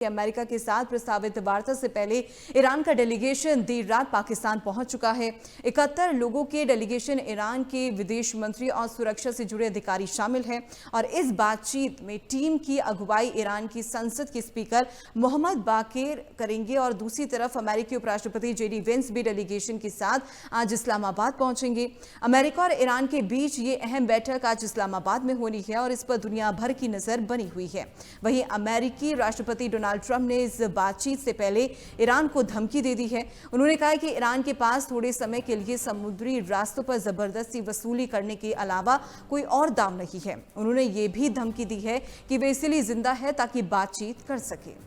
America के साथ प्रस्तावित वार्ता से पहले ईरान का डेलीगेशन देर रात पाकिस्तान पहुंच चुका है। 71 लोगों के डेलीगेशन ईरान के विदेश मंत्री और सुरक्षा से जुड़े अधिकारी शामिल हैं और इस बातचीत में टीम की अगुवाई ईरान की संसद के स्पीकर मोहम्मद बाकेर करेंगे और दूसरी तरफ अमेरिकी उपराष्ट्रपति जेडी वेंस भी डेलीगेशन के साथ आज इस्लामाबाद पहुंचेंगे। अमेरिका और ईरान के बीच ये अहम बैठक आज इस्लामाबाद में होनी है और इस पर दुनिया भर की नजर बनी हुई है। वहीं अमेरिकी राष्ट्रपति डोनाल्ड ट्रंप ने इस बातचीत से पहले ईरान को धमकी दे दी है। उन्होंने कहा कि ईरान के पास थोड़े समय के लिए समुद्री रास्तों पर जबरदस्ती वसूली करने के अलावा कोई और दाव नहीं है। उन्होंने ये भी धमकी दी है कि वे इसलिए जिंदा है ताकि बातचीत कर सके।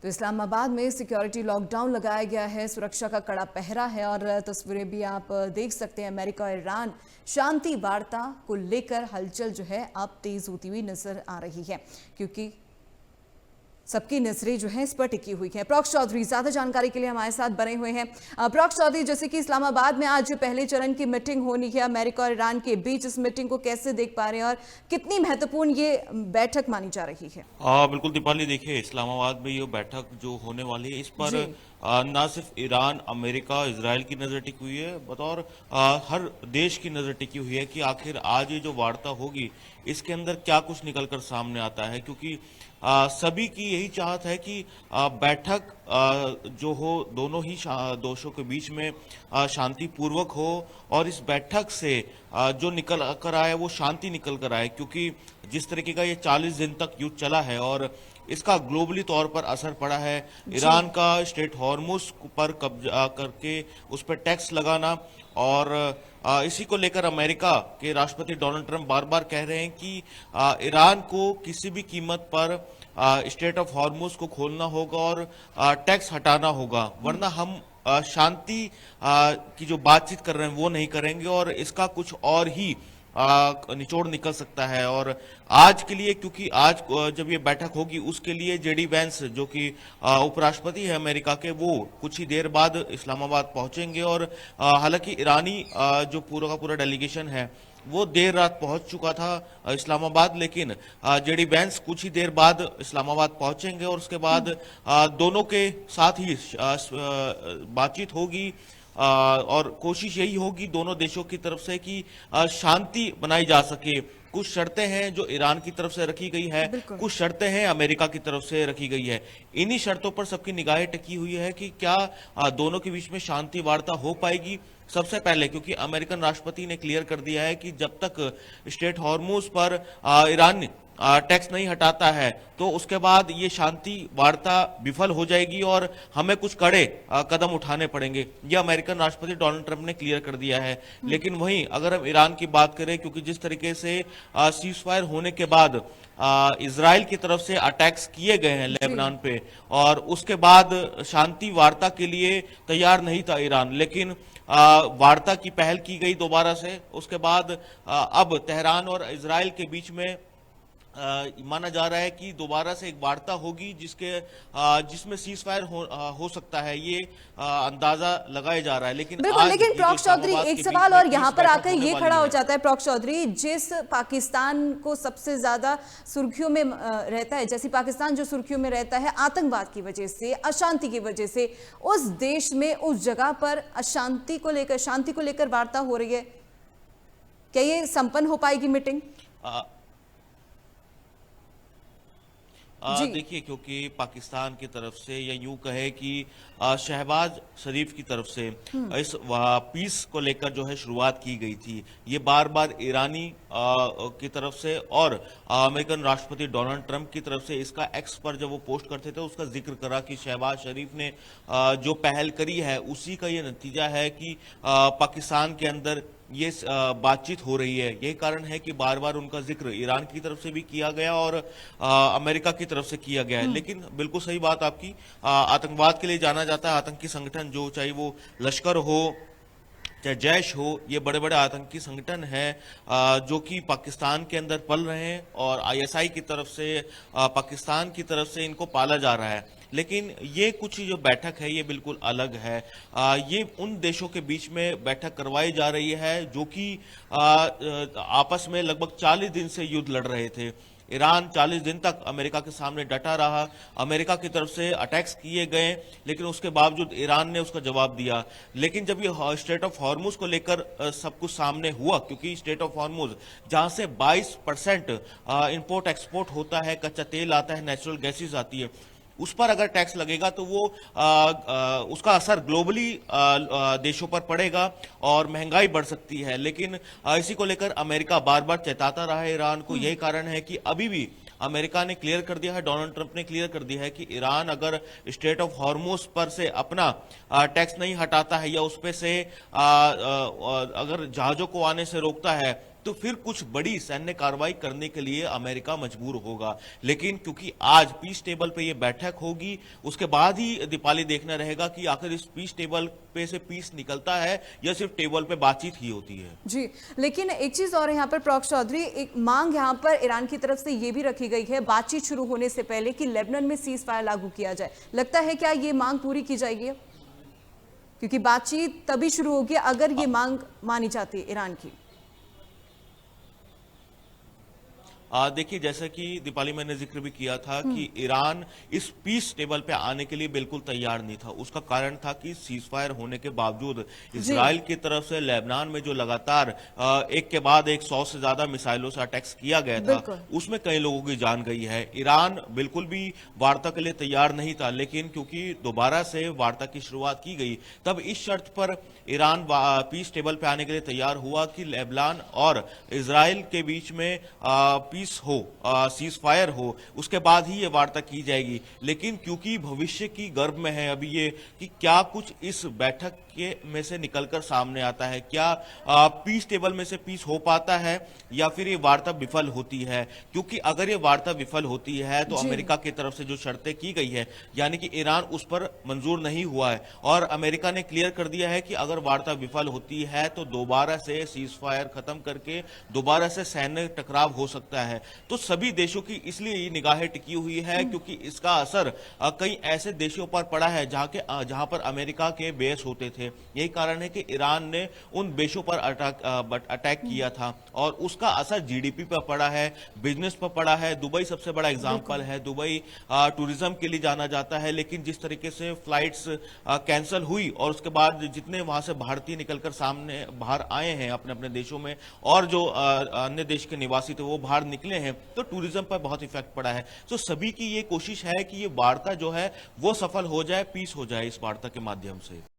तो इस्लामाबाद में सिक्योरिटी लॉकडाउन लगाया गया है, सुरक्षा का कड़ा पहरा है और तस्वीरें भी आप देख सकते हैं। अमेरिका और ईरान शांति वार्ता को लेकर हलचल जो है अब तेज होती हुई नजर आ रही है, क्योंकि सबकी नजरें जो है इस पर टिकी हुई है। प्रॉक्स चौधरी ज्यादा जानकारी के लिए हमारे साथ बने हुए हैं। प्रॉक्स चौधरी, जैसे कि इस्लामाबाद में आज पहले चरण की मीटिंग होनी है अमेरिका और ईरान के बीच, इस मीटिंग को कैसे देख पा रहे हैं और कितनी महत्वपूर्ण ये बैठक मानी जा रही है? बिल्कुल दीपाली, देखिए इस्लामाबाद में ये बैठक जो होने वाली है इस पर ना सिर्फ ईरान, अमेरिका, इजराइल की नजर टिकी हुई है, बतौर हर देश की नजर टिकी हुई है कि आखिर आज ये जो वार्ता होगी इसके अंदर क्या कुछ निकलकर सामने आता है, क्योंकि सभी की यही चाहत है कि बैठक जो हो दोनों ही देशों के बीच में शांतिपूर्वक हो और इस बैठक से जो निकल कर आए वो शांति निकल कर आए, क्योंकि जिस तरीके का ये 40 दिन तक युद्ध चला है और इसका ग्लोबली तौर पर असर पड़ा है। ईरान का स्ट्रेट हॉर्मुज पर कब्जा करके उस पर टैक्स लगाना और इसी को लेकर अमेरिका के राष्ट्रपति डोनाल्ड ट्रंप बार बार कह रहे हैं कि ईरान को किसी भी कीमत पर स्ट्रेट ऑफ हॉर्मुज को खोलना होगा और टैक्स हटाना होगा, वरना हम शांति की जो बातचीत कर रहे हैं वो नहीं करेंगे और इसका कुछ और ही निचोड़ निकल सकता है। और आज के लिए, क्योंकि आज जब ये बैठक होगी उसके लिए जेडी वेंस जो कि उपराष्ट्रपति है अमेरिका के, वो कुछ ही देर बाद इस्लामाबाद पहुंचेंगे और हालांकि ईरानी जो पूरा का पूरा डेलीगेशन है वो देर रात पहुंच चुका था इस्लामाबाद, लेकिन जेडी वेंस कुछ ही देर बाद इस्लामाबाद पहुंचेंगे और उसके बाद दोनों के साथ ही बातचीत होगी और कोशिश यही होगी दोनों देशों की तरफ से कि शांति बनाई जा सके। कुछ शर्तें हैं जो ईरान की तरफ से रखी गई है, कुछ शर्तें हैं अमेरिका की तरफ से रखी गई है। इन्हीं शर्तों पर सबकी निगाहें टिकी हुई है कि क्या दोनों के बीच में शांति वार्ता हो पाएगी। सबसे पहले क्योंकि अमेरिकन राष्ट्रपति ने क्लियर कर दिया है कि जब तक स्ट्रेट हॉर्मुज पर ईरान टैक्स नहीं हटाता है तो उसके बाद ये शांति वार्ता विफल हो जाएगी और हमें कुछ कड़े कदम उठाने पड़ेंगे। ये अमेरिकन राष्ट्रपति डोनाल्ड ट्रंप ने क्लियर कर दिया है। लेकिन वहीं अगर हम ईरान की बात करें, क्योंकि जिस तरीके से सीज फायर होने के बाद इजराइल की तरफ से अटैक्स किए गए हैं लेबनान पे और उसके बाद शांति वार्ता के लिए तैयार नहीं था ईरान, लेकिन वार्ता की पहल की गई दोबारा से। उसके बाद अब तेहरान और इजराइल के बीच में माना जा रहा है कि दोबारा से एक वार्ता होगी जिसमें सीज फायर हो सकता है, ये अंदाजा लगाया जा रहा है। लेकिन प्रॉक्स चौधरी, एक सवाल और यहाँ पर आकर ये खड़ा हो जाता है प्रॉक्स चौधरी, जिस पाकिस्तान को सबसे ज्यादा सुर्खियों में रहता है, जैसे पाकिस्तान जो सुर्खियों में रहता है आतंकवाद की वजह से, अशांति की वजह से, उस देश में उस जगह पर अशांति को लेकर, शांति को लेकर वार्ता हो रही है, क्या ये संपन्न हो पाएगी मीटिंग? देखिए, क्योंकि पाकिस्तान की तरफ से या यूं कहे कि शहबाज शरीफ की तरफ से इस पीस को लेकर जो है शुरुआत की गई थी, ये बार बार ईरानी की तरफ से और अमेरिकन राष्ट्रपति डोनाल्ड ट्रंप की तरफ से इसका एक्स पर जब वो पोस्ट करते थे उसका जिक्र करा कि शहबाज शरीफ ने जो पहल करी है उसी का ये नतीजा है कि पाकिस्तान के अंदर ये बातचीत हो रही है। यही कारण है कि बार बार उनका जिक्र ईरान की तरफ से भी किया गया और अमेरिका की तरफ से किया गया है। लेकिन बिल्कुल सही बात आपकी, आतंकवाद के लिए जाना जाता है आतंकी संगठन, जो चाहे वो लश्कर हो चाहे जैश हो, ये बड़े बड़े आतंकी संगठन हैं जो कि पाकिस्तान के अंदर पल रहे हैं और आईएसआई की तरफ से, पाकिस्तान की तरफ से इनको पाला जा रहा है। लेकिन ये कुछ जो बैठक है ये बिल्कुल अलग है। ये उन देशों के बीच में बैठक करवाई जा रही है जो कि आपस में लगभग 40 दिन से युद्ध लड़ रहे थे। ईरान 40 दिन तक अमेरिका के सामने डटा रहा, अमेरिका की तरफ से अटैक्स किए गए, लेकिन उसके बावजूद ईरान ने उसका जवाब दिया। लेकिन जब ये स्ट्रेट ऑफ हॉर्मुज को लेकर सब कुछ सामने हुआ, क्योंकि स्ट्रेट ऑफ हॉर्मुज जहां से 22% इंपोर्ट एक्सपोर्ट होता है, कच्चा तेल आता है, नेचुरल गैसेज आती है, उस पर अगर टैक्स लगेगा तो वो उसका असर ग्लोबली देशों पर पड़ेगा और महंगाई बढ़ सकती है। लेकिन इसी को लेकर अमेरिका बार बार चेताता रहा है ईरान को। यही कारण है कि अभी भी अमेरिका ने क्लियर कर दिया है, डोनाल्ड ट्रंप ने क्लियर कर दिया है कि ईरान अगर स्ट्रेट ऑफ हॉर्मुज पर से अपना टैक्स नहीं हटाता है या उस पे से अगर जहाजों को आने से रोकता है तो फिर कुछ बड़ी सैन्य कार्रवाई करने के लिए अमेरिका मजबूर होगा। लेकिन क्योंकि आज पीस टेबल पे ये बैठक होगी, उसके बाद ही दीपाली देखना रहेगा कि आखिर इस पीस टेबल पे से पीस निकलता है या सिर्फ टेबल पे बातचीत ही होती है। जी, लेकिन एक चीज और यहाँ पर प्रॉक्स चौधरी, एक मांग यहाँ पर ईरान की तरफ से ये भी रखी गई है बातचीत शुरू होने से पहले कि लेबनान में सीज फायर लागू किया जाए। लगता है क्या ये मांग पूरी की जाएगी? क्योंकि बातचीत तभी शुरू होगी अगर ये मांग मानी जाती है ईरान की। देखिए, जैसा कि दीपाली मैंने जिक्र भी किया था कि ईरान इस पीस टेबल पे आने के लिए बिल्कुल तैयार नहीं था। उसका कारण था कि सीज फायर होने के बावजूद इजराइल की तरफ से लेबनान में जो लगातार एक के बाद एक 100 से ज्यादा मिसाइलों से अटैक्स किया गया था, उसमें कई लोगों की जान गई है। ईरान बिल्कुल भी वार्ता के लिए तैयार नहीं था, लेकिन क्योंकि दोबारा से वार्ता की शुरुआत की गई, तब इस शर्त पर ईरान पीस टेबल पे आने के लिए तैयार हुआ कि लेबनान और इजराइल के बीच में पीस हो, सीज फायर हो, उसके बाद ही ये वार्ता की जाएगी। लेकिन क्योंकि भविष्य की गर्भ में है अभी ये कि क्या कुछ इस बैठक के में से निकलकर सामने आता है, क्या पीस टेबल में से पीस हो पाता है या फिर ये वार्ता विफल होती है। क्योंकि अगर ये वार्ता विफल होती है तो अमेरिका की तरफ से जो शर्तें की गई है, यानी कि ईरान उस पर मंजूर नहीं हुआ है और अमेरिका ने क्लियर कर दिया है कि अगर वार्ता विफल होती है तो दोबारा से सीज फायर खत्म करके दोबारा से सैन्य टकराव हो सकता है। तो सभी देशों की इसलिए ये निगाहें टिकी हुई है क्योंकि इसका असर कई ऐसे देशों पर पड़ा है जहां पर अमेरिका के बेस होते थे। यही कारण है कि ईरान ने उन देशों पर अटैक किया था और उसका असर जीडीपी पर पड़ा है, बिजनेस पर पड़ा है। दुबई सबसे बड़ा एग्जांपल है। दुबई टूरिज्म के लिए जाना जाता है, लेकिन जिस तरीके से फ्लाइट्स कैंसिल हुई और उसके बाद जितने वहां से भारतीय निकलकर सामने बाहर आए हैं अपने अपने देशों में और जो अन्य देश के निवासी थे वो बाहर निकले हैं, तो टूरिज्म पर बहुत इफेक्ट पड़ा है। तो सभी की ये कोशिश है कि ये वार्ता जो है वो सफल हो जाए, पीस हो जाए इस वार्ता के माध्यम से।